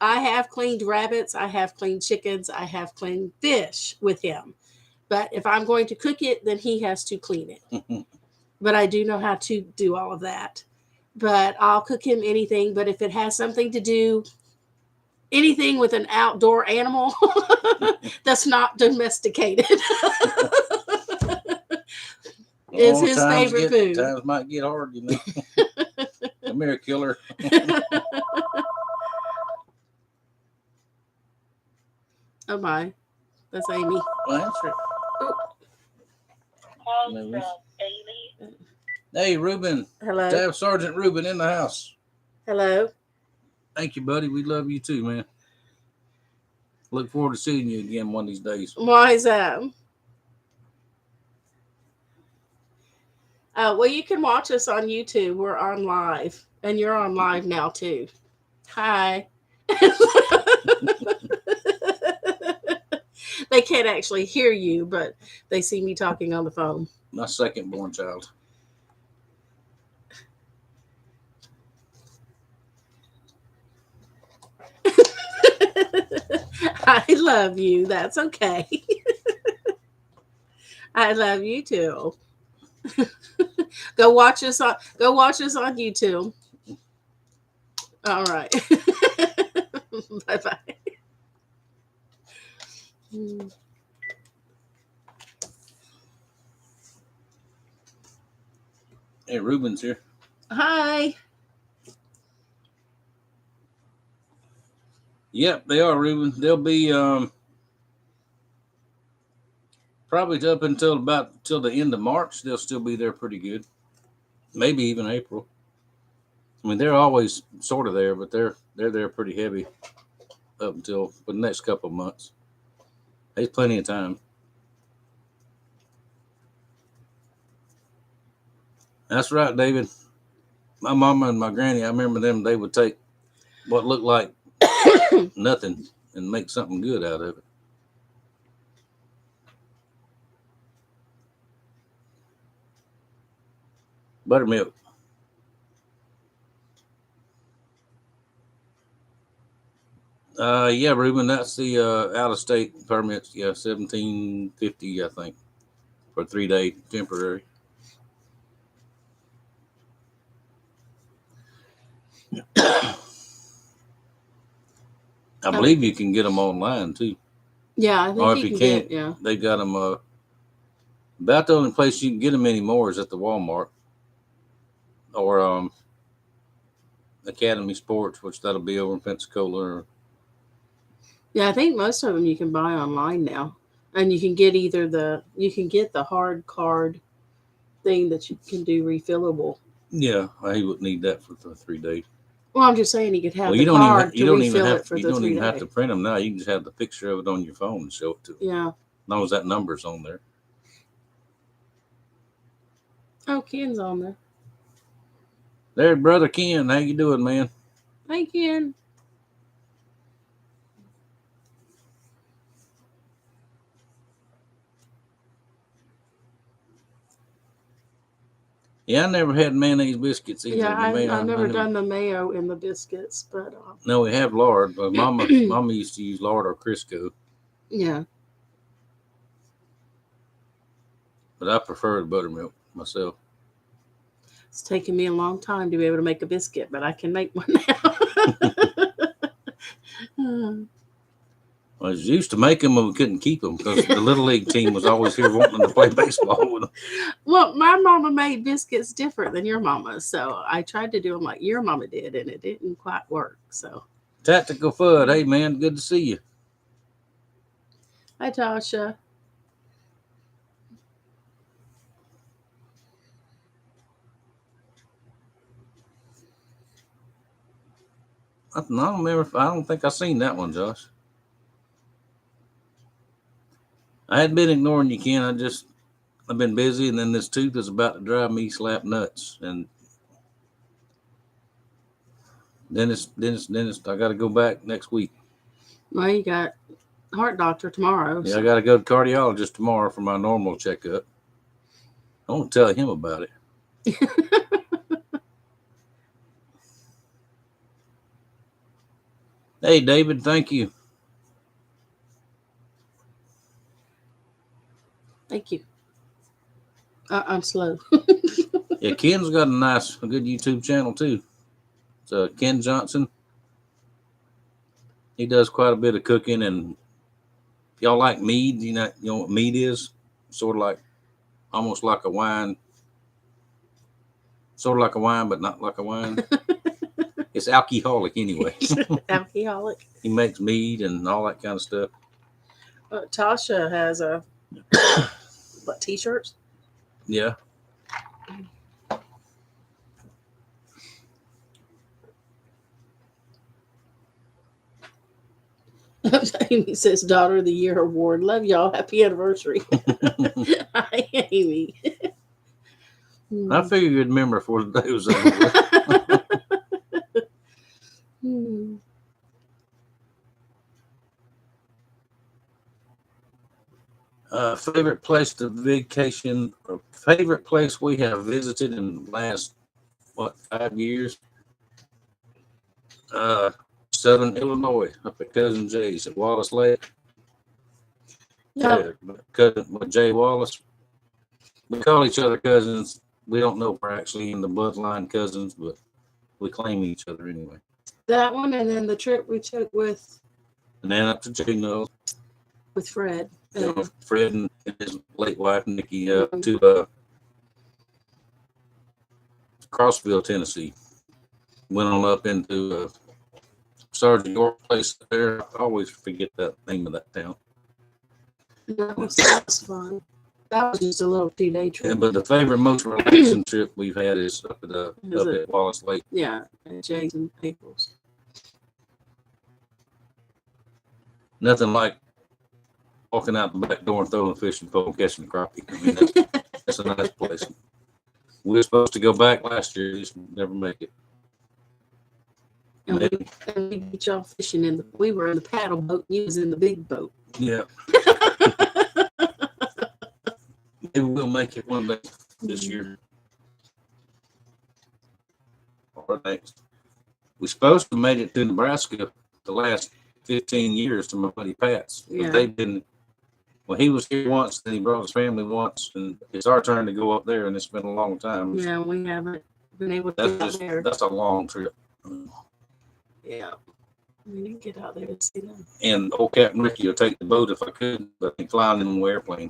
have cleaned rabbits, I have cleaned chickens, I have cleaned fish with him. But if I'm going to cook it, then he has to clean it. But I do know how to do all of that. But I'll cook him anything. But if it has something to do, anything with an outdoor animal that's not domesticated, is his favorite food. Times might get hard, Come here, killer. Oh my, that's Amy. Well, answer it. Hey, Ruben. Hello. Staff Sergeant Ruben in the house. Hello. Thank you, buddy. We love you too, man. Look forward to seeing you again one of these days. Why is that? Well, you can watch us on YouTube. We're on live, and you're on live now too. Hi. They can't actually hear you, but they see me talking on the phone. My second born child. I love you. That's okay. I love you too. Go watch us on YouTube. All right. Bye-bye. Hey, Ruben's here. Hi. Yep, they are, Ruben. They'll be Probably up until the end of March, they'll still be there pretty good. Maybe even April. I mean, they're always sort of there, but they're there pretty heavy up until for the next couple of months. There's plenty of time. That's right, David. My mama and my granny, I remember them. They would take what looked like nothing and make something good out of it. Buttermilk. Yeah, Ruben, that's the out of state permits. Yeah, $17.50, I think, for 3-day temporary. I believe you can get them online too. Yeah, I think Or if you you can can't, get, yeah. they got them. About the only place you can get them anymore is at the Walmart or Academy Sports, which that'll be over in Pensacola. Yeah, I think most of them you can buy online now. And you can get the hard card thing that you can do refillable. Yeah, he would need that for the 3 days. Well, I'm just saying you could have Well, the card to refill it for you the don't 3 even have days. to print them now. You can just have the picture of it on your phone and show it to them. Yeah. As long as that number's on there. Oh, Ken's on there. There's Brother Ken. How you doing, man? Hey, Ken. Yeah, I never had mayonnaise biscuits either. Yeah, I've never done the mayo in the biscuits, but no, we have lard. But Mama used to use lard or Crisco. Yeah. But I prefer the buttermilk myself. It's taken me a long time to be able to make a biscuit, but I can make one now. I was used to make them, but we couldn't keep them because the Little League team was always here wanting to play baseball with them. Well, my mama made biscuits different than your mama, so I tried to do them like your mama did, and it didn't quite work. So, Tactical Fudd, hey man, good to see you. Hi, Tasha. I don't think I've seen that one, Josh. I had been ignoring you, Ken. I've been busy, and then this tooth is about to drive me slap nuts. And dentist, I got to go back next week. Well, you got heart doctor tomorrow. Yeah, so I got to go to cardiologist tomorrow for my normal checkup. I won't tell him about it. Hey, David, thank you. Thank you. I'm slow. Yeah, Ken's got a good YouTube channel too. It's Ken Johnson. He does quite a bit of cooking, and if y'all like mead, you know what mead is? Sort of like, almost like a wine. Sort of like a wine, but not like a wine. It's alcoholic anyway. Alcoholic. He makes mead and all that kind of stuff. Tasha has what, t-shirts? Yeah. Amy says, Daughter of the Year award. Love y'all. Happy anniversary. Hi, Amy. I figured you'd remember before the day was over. Favorite place to vacation, or favorite place we have visited in the last, 5 years? Southern Illinois, up at Cousin Jay's at Wallace Lake. Yeah. Cousin Jay Wallace. We call each other cousins. We don't know if we're actually in the bloodline cousins, but we claim each other anyway. That one, and then the trip we took with. And then up to Juneau. With Fred. Fred and his late wife Nikki to Crossville, Tennessee. Went on up into Sergeant York place there. I always forget that name of that town. That was fun. That was just a little 2-day Yeah, trip. but the favorite, most relaxing trip we've had is up Is it? at Wallace Lake. Yeah, and Jay's and April's. Nothing like walking out the back door and throwing a fishing pole and catching a crappie. I mean, that's a nice place. We were supposed to go back last year, just never make it. And we beat y'all fishing we were in the paddle boat, and you was in the big boat. Yeah. Maybe we'll make it one day this year or next. We're supposed to made it to Nebraska the last 15 years to my buddy Pat's. Yeah. But they didn't. Well, he was here once, then he brought his family once, and it's our turn to go up there, and it's been a long time. Yeah, we haven't been able to get out there. That's a long trip. Yeah. We didn't get out there to see them. And old Captain Ricky will take the boat if I could, but I ain't flying in an airplane.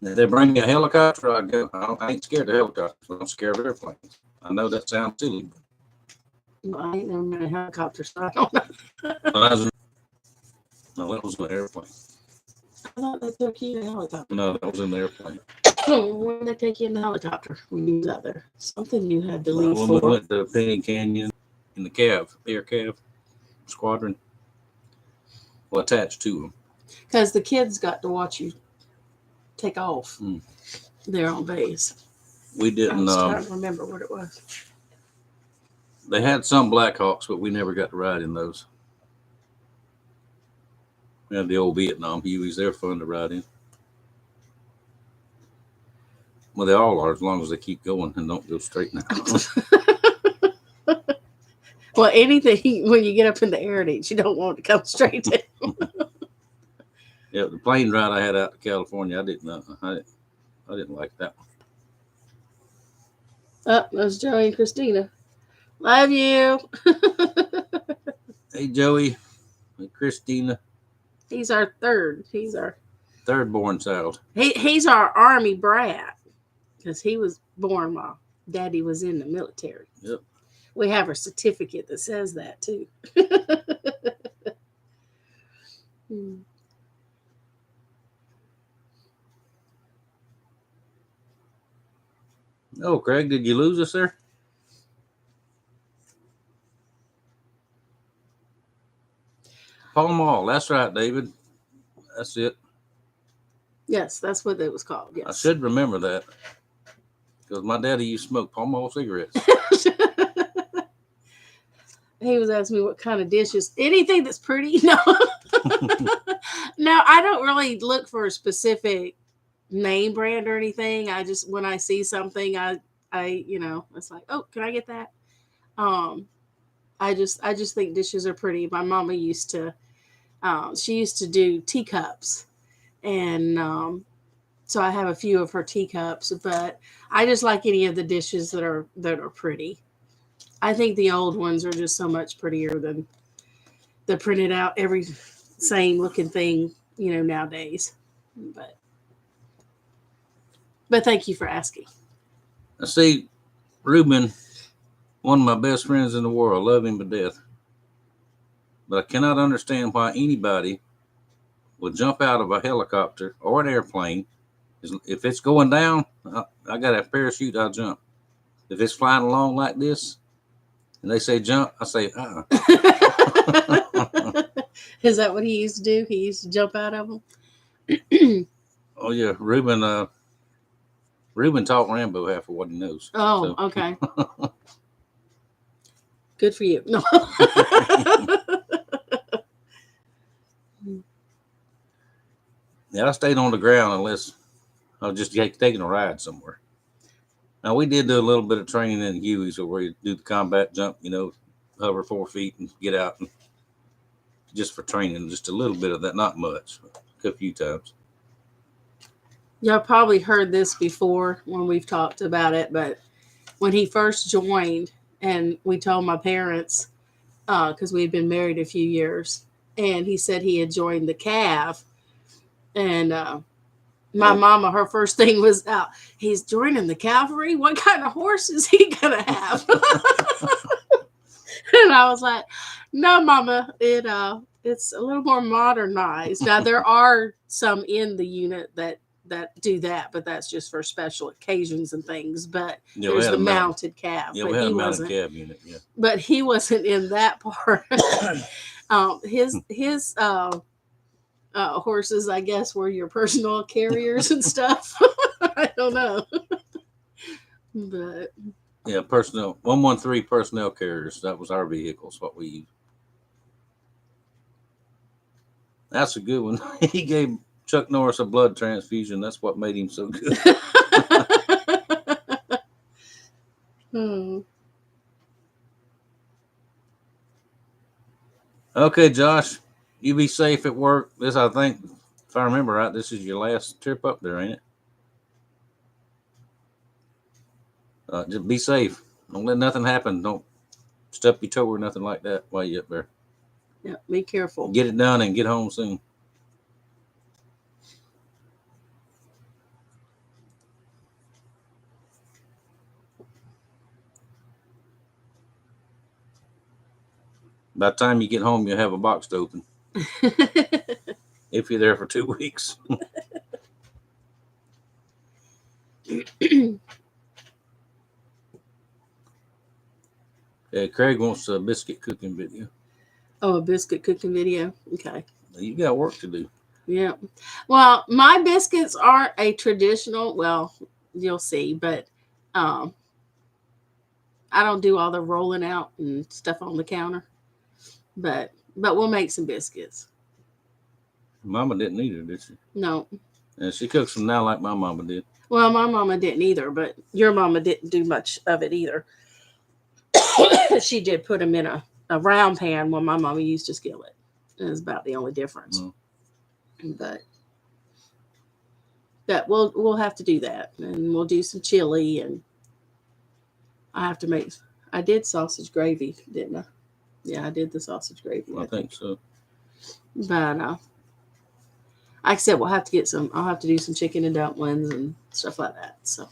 If they bring me a helicopter, I go. I ain't scared of helicopters. I'm scared of airplanes. I know that sounds silly. Well, I ain't never been in a helicopter, so I don't know. No, that was an airplane. I thought they took you in a helicopter. No, that was in the airplane. When did they take you in the helicopter when you was out there? Something you had to leave When for. we went to Penny Canyon in the Air Cav squadron, well, attached to them. Because the kids got to watch you take off Hmm. there on base. We I didn't. was trying to remember what it was. They had some Blackhawks, but we never got to ride in those. We had the old Vietnam Hueys. They're fun to ride in. Well, they all are, as long as they keep going and don't go straight now. Well, anything when you get up in the air, you don't want it to come straight down. Yeah, the plane ride I had out to California, I didn't like that one. Oh, there's Joey and Christina. Love you. Hey, Joey, hey, Christina, He's our third. He's our third born child. he's our Army brat because he was born while Daddy was in the military. Yep. We have a certificate that says that too. Oh, Craig, did you lose us there? Pall Mall. That's right, David. That's it. Yes, that's what it was called. Yes. I should remember that because my daddy used to smoke Pall Mall cigarettes. He was asking me what kind of dishes. Anything that's pretty. No. No, I don't really look for a specific name brand or anything. I just, when I see something, I it's like, oh, can I get that? I just think dishes are pretty. My mama used to, she used to do teacups, and so I have a few of her teacups. But I just like any of the dishes that are pretty. I think the old ones are just so much prettier than the printed out every same looking thing, nowadays. But thank you for asking. I see Ruben, one of my best friends in the world, love him to death. But I cannot understand why anybody would jump out of a helicopter or an airplane. If it's going down, I got a parachute, I'll jump. If it's flying along like this, and they say jump, I say, Is that what he used to do? He used to jump out of them? Oh, yeah. Ruben taught Rambo half of what he knows. Oh, so. Okay. Good for you. No. Yeah, I stayed on the ground unless I was just taking a ride somewhere. Now, we did do a little bit of training in Huey's where you do the combat jump, hover 4 feet and get out, and just for training, just a little bit of that, not much, a few times. Y'all probably heard this before when we've talked about it, but when he first joined, and we told my parents, because we had been married a few years, and he said he had joined the Cav, and my mama, her first thing was, he's joining the cavalry? What kind of horse is he going to have? And I was like, no, Mama, it's a little more modernized. Now there are some in the unit that do that, but that's just for special occasions and things. But Yeah, we there's had the a mount. mounted cab. Yeah, but we had he a mounted wasn't. cab unit. Yeah. But he wasn't in that part. His horses, I guess, were your personal carriers and stuff. I don't know, but Yeah, personnel 113 personnel carriers. That was our vehicles. What we used. That's a good one. He gave Chuck Norris a blood transfusion. That's what made him so good. Hmm. Okay, Josh, you be safe at work. This, I think, if I remember right, this is your last trip up there, ain't it? Just be safe. Don't let nothing happen. Don't stub your toe or nothing like that while you're up there. Yeah, be careful. Get it done and get home soon. By the time you get home, you'll have a box to open. If you're there for 2 weeks. Craig wants a biscuit cooking video. Oh, a biscuit cooking video. Okay. You got work to do. Yeah. Well, my biscuits aren't a traditional. Well, you'll see, but I don't do all the rolling out and stuff on the counter. But we'll make some biscuits. Mama didn't either, did she? No. And she cooks them now like my mama did. Well, my mama didn't either, but your mama didn't do much of it either. She did put them in a round pan when my mama used a skillet. It was about the only difference. But we'll have to do that, and we'll do some chili, and I did sausage gravy, didn't I? Yeah, I did the sausage gravy. I think so. But like I said, we'll have to get some. I'll have to do some chicken and dumplings and stuff like that. So.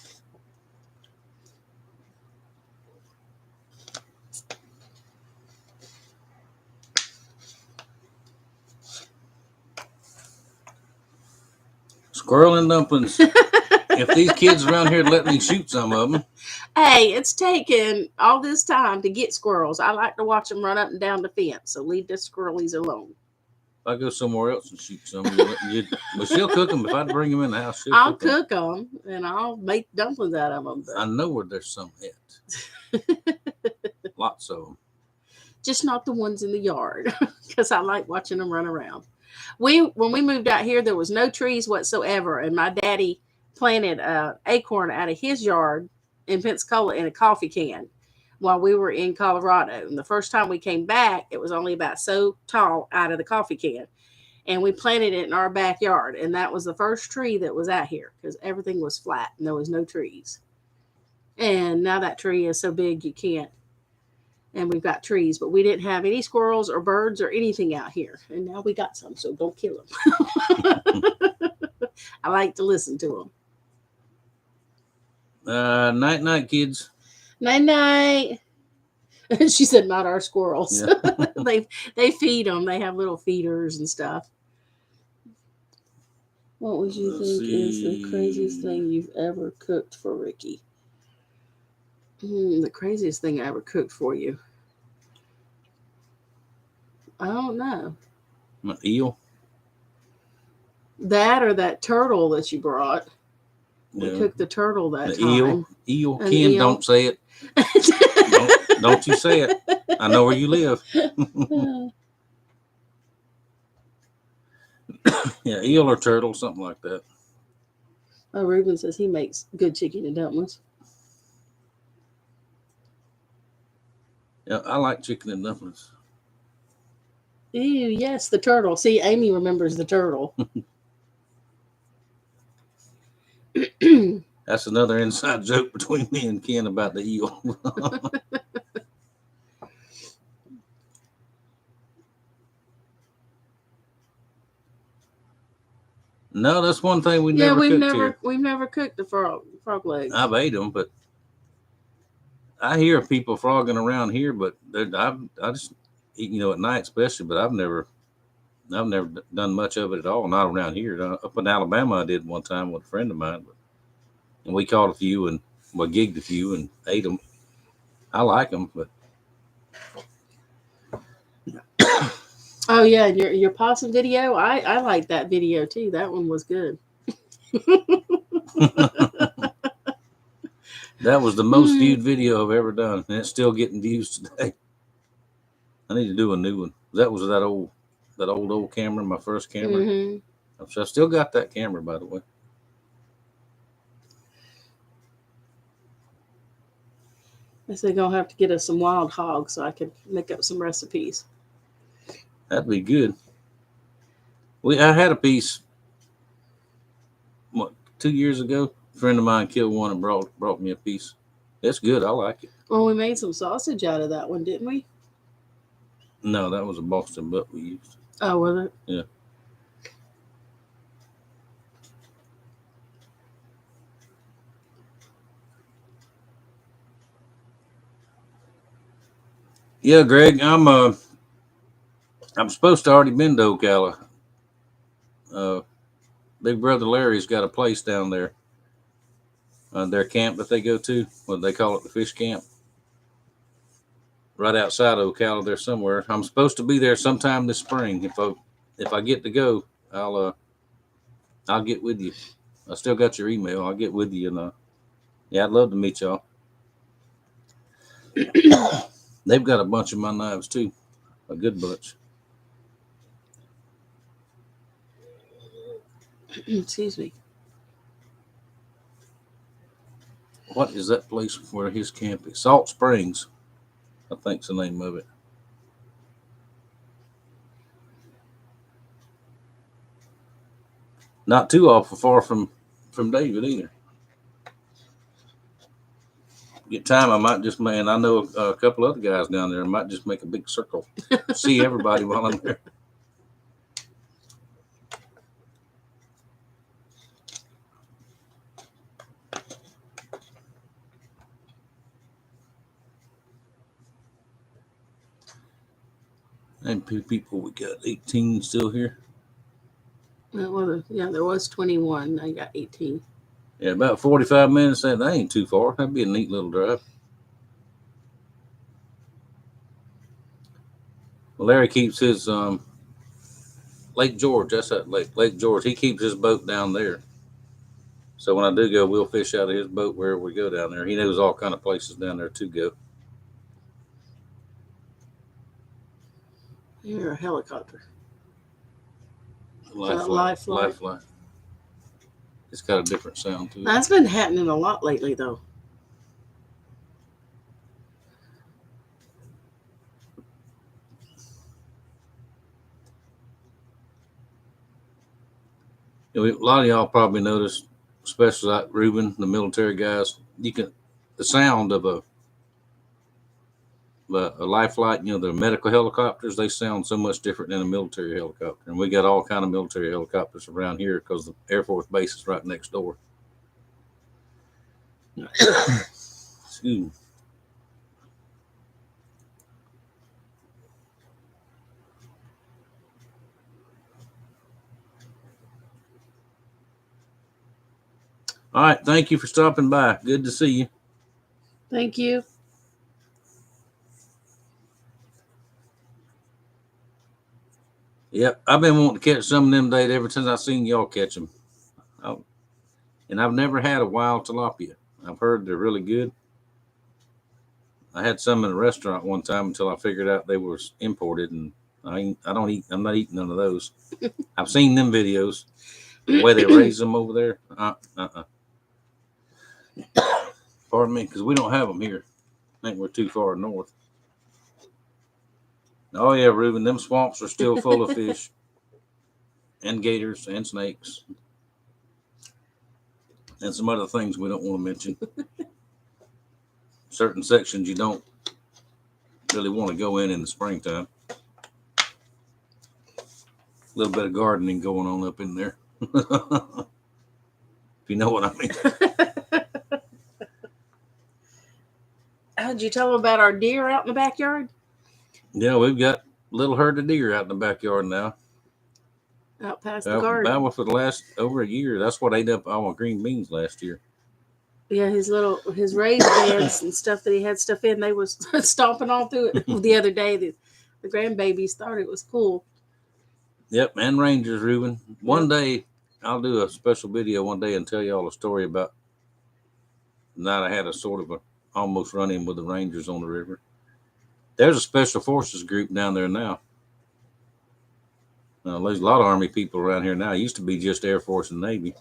Squirrel and dumplings. If these kids around here let me shoot some of them. Hey, it's taken all this time to get squirrels. I like to watch them run up and down the fence, so leave the squirrelies alone. If I go somewhere else and shoot some, but she'll cook them. If I bring them in the house, I'll cook them, and I'll make dumplings out of them. But I know where there's some at. Lots of them. Just not the ones in the yard, because I like watching them run around. When we moved out here, there was no trees whatsoever, and my daddy planted an acorn out of his yard in Pensacola in a coffee can while we were in Colorado. And the first time we came back, it was only about so tall out of the coffee can, and we planted it in our backyard. And that was the first tree that was out here, because everything was flat and there was no trees. And now that tree is so big you can't. And we've got trees, but we didn't have any squirrels or birds or anything out here. And now we got some, so don't kill them. I like to listen to them. Night, kids. Night. She said, not our squirrels. Yeah. They feed them. They have little feeders and stuff. What would you think is the craziest thing you've ever cooked for Ricky? The craziest thing I ever cooked for you. I don't know. An eel. That or that turtle that you brought. We cooked the turtle that time. Eel. Ken, don't say it. don't you say it. I know where you live. Yeah, eel or turtle, something like that. Oh, Ruben says he makes good chicken and dumplings. Yeah, I like chicken and dumplings. Ew, yes, the turtle. See, Amy remembers the turtle. That's another inside joke between me and Ken about the eel. No, that's one thing we've never cooked the frog legs. I've ate them, but I hear people frogging around here, but I just, at night especially, but I've never I've never done much of it at all. Not around here. Up in Alabama, I did one time with a friend of mine, and we caught a few and gigged a few and ate them. I like them, but Oh yeah, your possum video. I like that video too. That one was good. that was the most viewed video I've ever done, and it's still getting views today. I need to do a new one. That was that old camera, my first camera. Mm-hmm. So I still got that camera, by the way. I said gonna have to get us some wild hogs so I could make up some recipes. That'd be good. I had a piece, 2 years ago. A friend of mine killed one and brought me a piece. It's good. I like it. Well, we made some sausage out of that one, didn't we? No, that was a Boston butt we used. Oh, was it? Yeah. Yeah, Greg, I'm supposed to already been to Ocala. Big brother Larry's got a place down there. Their camp that they go to, what they call it, the fish camp, right outside of Ocala there somewhere. I'm supposed to be there sometime this spring. If I get to go, I'll get with you. I still got your email. I'll get with you, and yeah, I'd love to meet y'all. They've got a bunch of my knives too, a good bunch. Excuse me. What is that place where his camp is? Salt Springs, I think's the name of it. Not too awful far from David either. Get time, I might just, man, I know a couple other guys down there. I might just make a big circle, see everybody while I'm there. And people, we got 18 still here. Well, yeah, there was 21. I got 18. Yeah, about 45 minutes. That ain't too far. That'd be a neat little drive. Well, Larry keeps his Lake George. That's that Lake George. He keeps his boat down there. So when I do go, we'll fish out of his boat wherever we go down there. He knows all kind of places down there to go. You're a helicopter. Lifeline. It's got a different sound to it. That's been happening a lot lately, though. A lot of y'all probably noticed, especially like Ruben, the military guys, the sound of a life flight, the medical helicopters, they sound so much different than a military helicopter. And we got all kind of military helicopters around here because the Air Force base is right next door. Excuse me. All right. Thank you for stopping by. Good to see you. Thank you. Yep. I've been wanting to catch some of them days ever since I seen y'all catch them. And I've never had a wild tilapia. I've heard they're really good. I had some in a restaurant one time until I figured out they were imported, and I'm not eating none of those. I've seen them videos, the way they raise them over there. Pardon me, because we don't have them here. I think we're too far north. Oh yeah, Reuben, them swamps are still full of fish and gators and snakes and some other things we don't want to mention. Certain sections you don't really want to go in the springtime. A little bit of gardening going on up in there. If you know what I mean. Did you tell them about our deer out in the backyard? Yeah, we've got a little herd of deer out in the backyard now. out past the garden. That was for the last over a year. That's what ate up all my green beans last year. Yeah, his raised beds and stuff that he had stuff in, they was stomping all through it the other day. The grandbabies thought it was cool. Yep, and Rangers, Ruben. One day, I'll do a special video one day and tell y'all a story about the night I had a sort of a almost run-in with the Rangers on the river. There's a special forces group down there now. There's a lot of Army people around here now. It used to be just Air Force and Navy.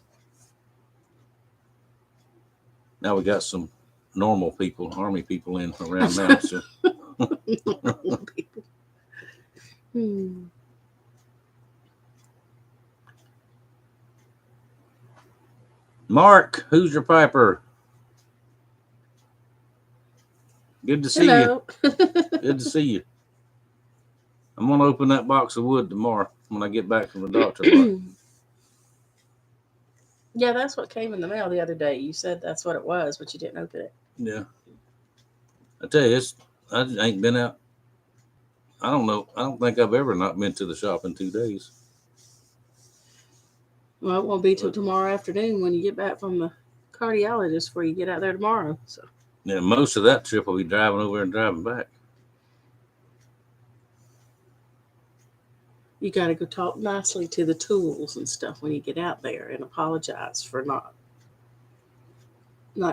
Now we got some normal people, Army people in around now. So. Normal people. Mark, who's your piper? Good to see you. Good to see you. I'm going to open that box of wood tomorrow when I get back from the doctor. Yeah, that's what came in the mail the other day. You said that's what it was, but you didn't open it. Yeah. I tell you, I ain't been out. I don't know. I don't think I've ever not been to the shop in 2 days. Well, it won't be till tomorrow afternoon when you get back from the cardiologist before you get out there tomorrow. So. Yeah, most of that trip will be driving over and driving back. You got to go talk nicely to the tools and stuff when you get out there and apologize for not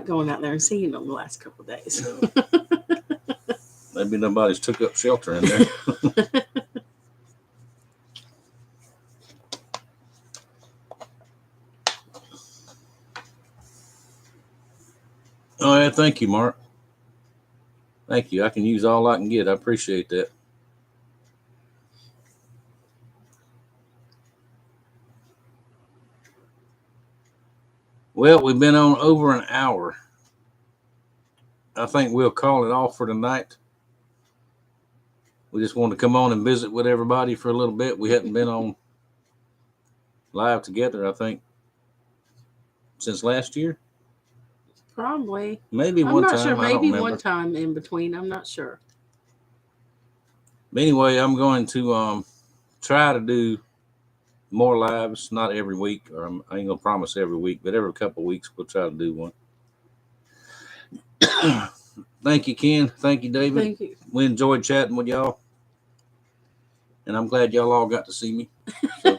going out there and seeing them the last couple of days. Maybe nobody's took up shelter in there. Oh, yeah, thank you, Mark. Thank you. I can use all I can get. I appreciate that. Well, we've been on over an hour. I think we'll call it off for tonight. We just wanted to come on and visit with everybody for a little bit. We hadn't been on live together, I think, since last year. Probably. Maybe one time. I'm not sure. Maybe one one time in between. I'm not sure. But anyway, I'm going to try to do more lives, not every week, or I ain't going to promise every week, but every couple of weeks we'll try to do one. Thank you, Ken. Thank you, David. Thank you. We enjoyed chatting with y'all. And I'm glad y'all all got to see me. So.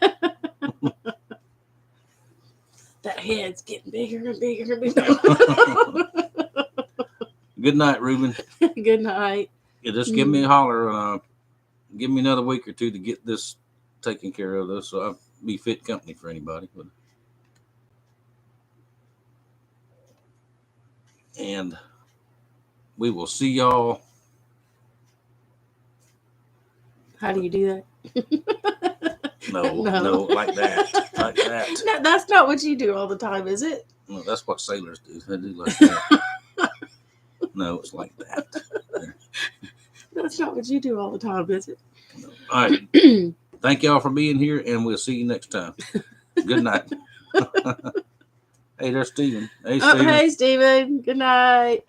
That head's getting bigger and bigger and bigger. Good night, Ruben. Good night. Yeah, just give me a holler. Give me another week or two to get this taken care of, though, so I'll be fit company for anybody. And we will see y'all. How do you do that? No, like that. Like that. No, that's not what you do all the time, is it? No, that's what sailors do. They do like that. No, it's like that. That's not what you do all the time, is it? No. All right. Thank y'all for being here, and we'll see you next time. Good night. Hey, there's Steven. Hey, Steven. Hey, Steven. Good night.